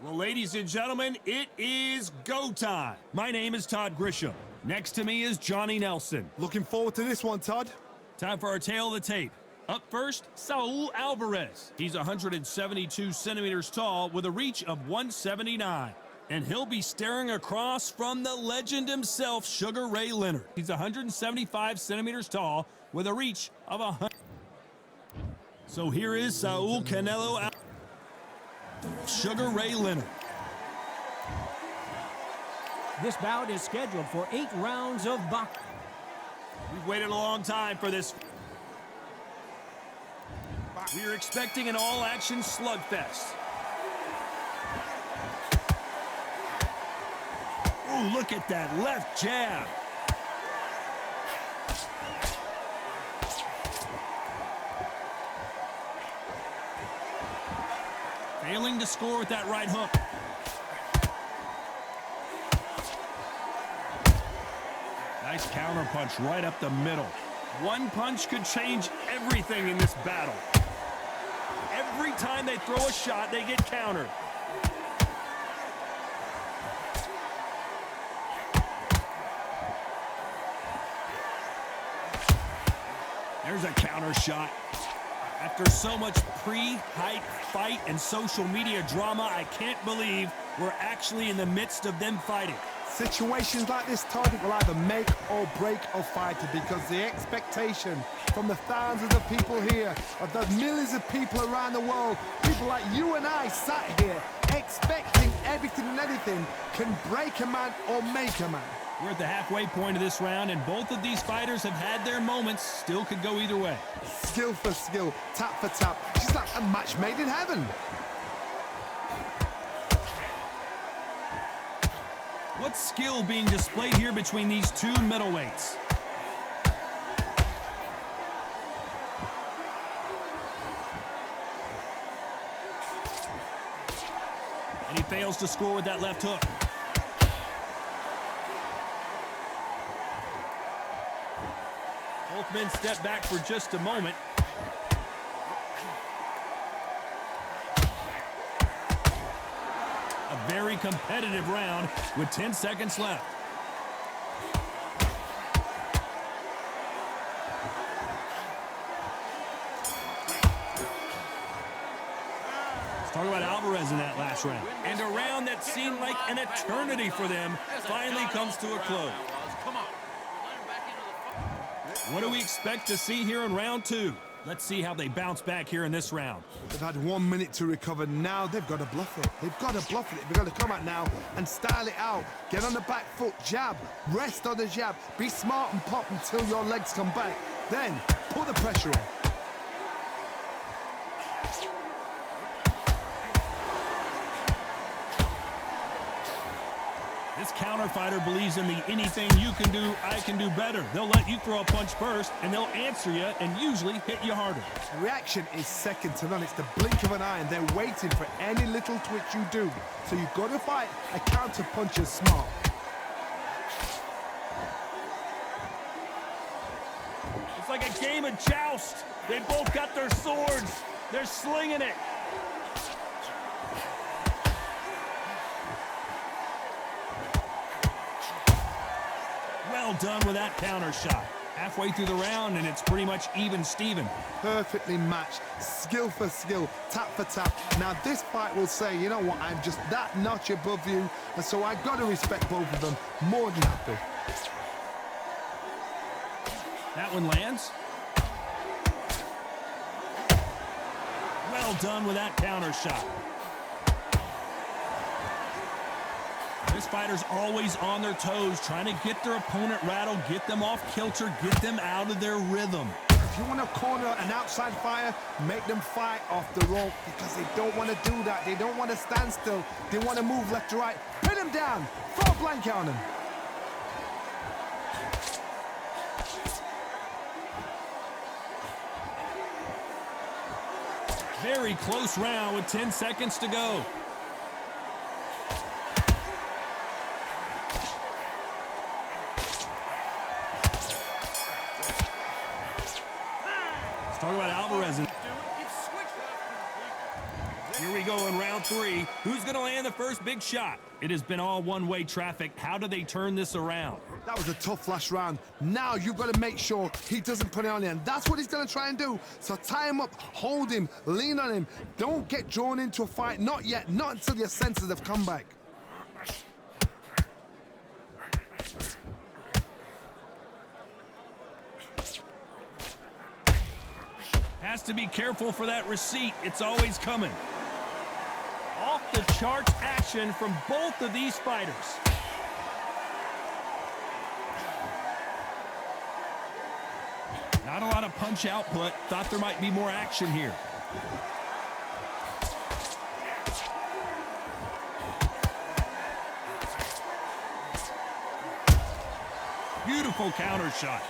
Well, ladies and gentlemen, it is go time. My name is Todd Grisham. Next to me is Johnny Nelson. Looking forward to this one, Todd. Time for our tale of the tape. Up first, Saul Alvarez. He's 172 centimeters tall with a reach of 179. And he'll be staring across from the legend himself, Sugar Ray Leonard. He's 175 centimeters tall with a reach of 100. So here is Saul Canelo Alvarez. Sugar Ray Leonard. This bout is scheduled for 8 rounds of boxing. We've waited a long time for this. We are expecting an all-action slugfest. Ooh, look at that left jab. Failing to score with that right hook. Nice counter punch right up the middle. One punch could change everything in this battle. Every time they throw a shot, they get countered. There's a counter shot. After so much pre-hype fight and social media drama, I can't believe we're actually in the midst of them fighting. Situations like this, Todd, will either make or break a fighter, because the expectation from the thousands of people here, of the millions of people around the world, people like you and I sat here expecting everything and anything, can break a man or make a man. We're at the halfway point of this round, and both of these fighters have had their moments. Still could go either way. Skill for skill, tap for tap. She's like a match made in heaven. What skill being displayed here between these two middleweights? And he fails to score with that left hook. Both men step back for just a moment. A very competitive round with 10 seconds left. Let's talk about Alvarez in that last round. And a round that seemed like an eternity for them finally comes to a close. What do we expect to see here in round 2? Let's see how they bounce back here in this round. They've had 1 minute to recover. Now they've got to bluff it. They've got to bluff it. They've got to come out now and style it out. Get on the back foot, jab, rest on the jab. Be smart and pop until your legs come back. Then put the pressure on. This counter fighter believes in the anything you can do, I can do better. They'll let you throw a punch first, and they'll answer you and usually hit you harder. Reaction is second to none. It's the blink of an eye, and they're waiting for any little twitch you do. So you've got to fight a counter puncher smart. It's like a game of joust. They both got their swords. They're slinging it. Well done with that counter shot. Halfway through the round, and it's pretty much even Steven. Perfectly matched, skill for skill, tap for tap. Now this fight will say, you know what, I'm just that notch above you, and so I've got to respect both of them more than happy. That one lands. Well done with that counter shot. This fighter's always on their toes, trying to get their opponent rattled, get them off kilter, get them out of their rhythm. If you want to corner an outside fighter, make them fight off the rope, because they don't want to do that. They don't want to stand still. They want to move left to right. Pin them down. Throw a blanket on them. Very close round with 10 seconds to go. Let's talk about Alvarez. Here we go in round 3. Who's going to land the first big shot? It has been all one-way traffic. How do they turn this around? That was a tough last round. Now you've got to make sure he doesn't put it on you, and that's what he's going to try and do. So tie him up, hold him, lean on him. Don't get drawn into a fight. Not yet. Not until your senses have come back. Has to be careful for that receipt. It's always coming. Off the charts action from both of these fighters. Not a lot of punch output. Thought there might be more action here. Beautiful counter shot.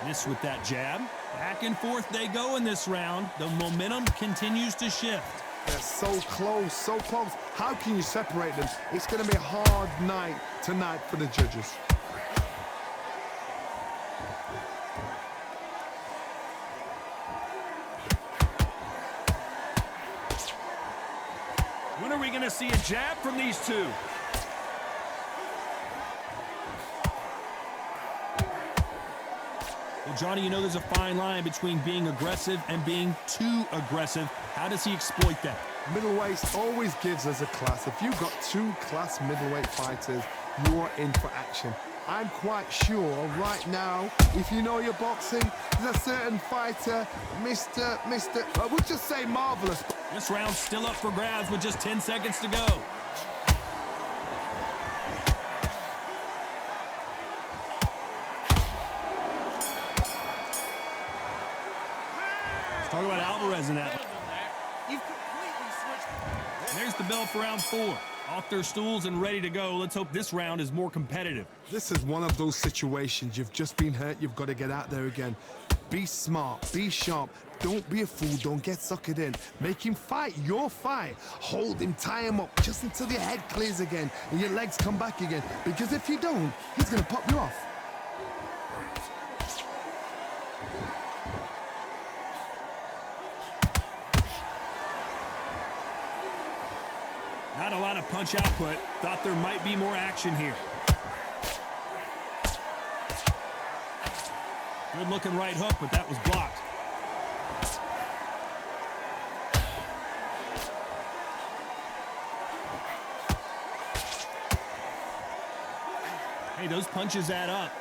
This with that jab. Back and forth they go in this round. The momentum continues to shift. They're so close, so close. How can you separate them? It's going to be a hard night tonight for the judges. When are we going to see a jab from these two? Well, Johnny, you know there's a fine line between being aggressive and being too aggressive. How does he exploit that? Middleweight always gives us a class. If you've got two class middleweight fighters, you're in for action. I'm quite sure right now, if you know your boxing, there's a certain fighter, we'll just say marvelous. This round's still up for grabs with just 10 seconds to go. Let's talk about Alvarez in that. There's the bell for round 4. Off their stools and ready to go. Let's hope this round is more competitive. This is one of those situations. You've just been hurt. You've got to get out there again. Be smart. Be sharp. Don't be a fool. Don't get suckered in. Make him fight your fight. Hold him. Tie him up just until your head clears again and your legs come back again. Because if you don't, he's going to pop you off. Not a lot of punch output. Thought there might be more action here. Good looking right hook, but that was blocked. Hey, those punches add up.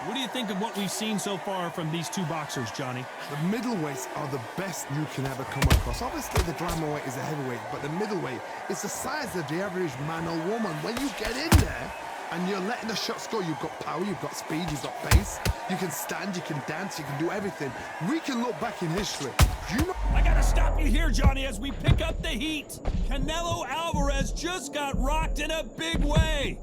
What do you think of what we've seen so far from these two boxers, Johnny? The middleweights are the best you can ever come across. Obviously, the glamour weight is a heavyweight, but the middleweight is the size of the average man or woman. When you get in there and you're letting the shots go, you've got power, you've got speed, you've got pace. You can stand, you can dance, you can do everything. We can look back in history. You know, I gotta stop you here, Johnny, as we pick up the heat. Canelo Alvarez just got rocked in a big way.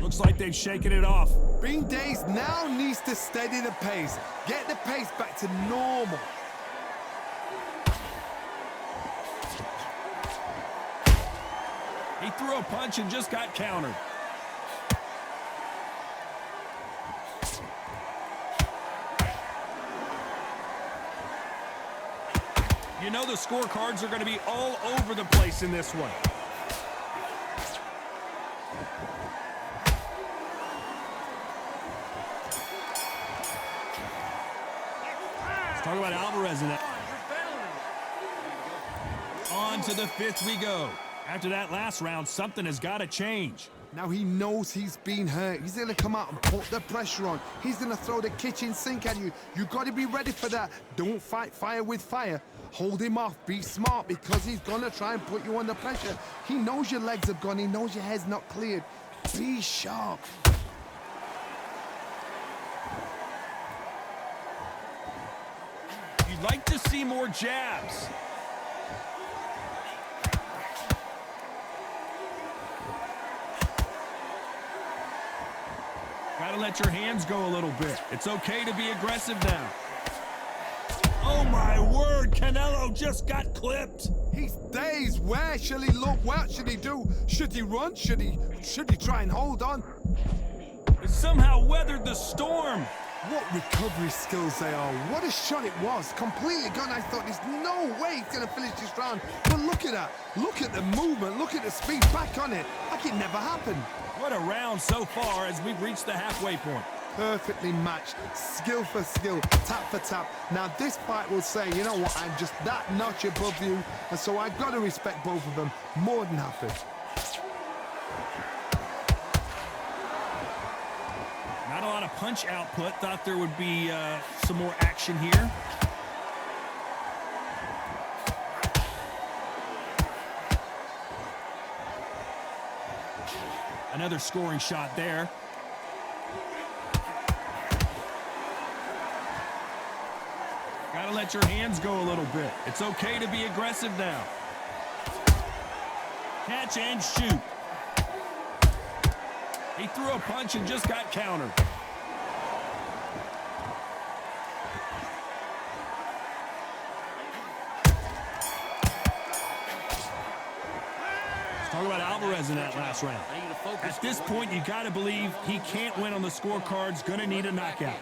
Looks like they've shaken it off. Bing Days now needs to steady the pace. Get the pace back to normal. He threw a punch and just got countered. You know the scorecards are going to be all over the place in this one. Talk about Alvarez in that. On to the 5th we go. After that last round, something has got to change. Now he knows he's been hurt. He's going to come out and put the pressure on. He's going to throw the kitchen sink at you. You've got to be ready for that. Don't fight fire with fire. Hold him off. Be smart because he's going to try and put you under pressure. He knows your legs have gone. He knows your head's not cleared. Be sharp. You'd like to see more jabs. Gotta let your hands go a little bit. It's okay to be aggressive now. Oh my word, Canelo just got clipped. He's dazed. Where shall he look? What should he do? Should he run? Should he try and hold on? It somehow weathered the storm. What recovery skills they are. What a shot it was. Completely gone. I thought there's no way he's going to finish this round. But look at that. Look at the movement. Look at the speed back on it. Like it never happened. What a round so far as we've reached the halfway point. Perfectly matched. Skill for skill. Tap for tap. Now this fight will say, you know what, I'm just that notch above you. And so I've got to respect both of them. More than happy. Not a lot of punch output. Thought there would be some more action here. Another scoring shot there. Gotta let your hands go a little bit. It's okay to be aggressive now. Catch and shoot. He threw a punch and just got countered. Let's talk about Alvarez in that last round. At this point, you got to believe he can't win on the scorecards. Going to need a knockout.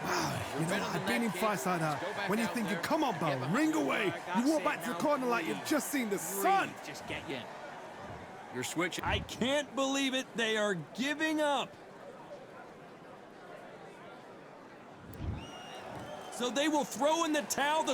You know, I've been in fights like that. When you're thinking, come on, Bell, ring away. You walk back to the corner like you've just seen the sun. Just get in. You're switching. I can't believe it. They are giving up. So they will throw in the towel.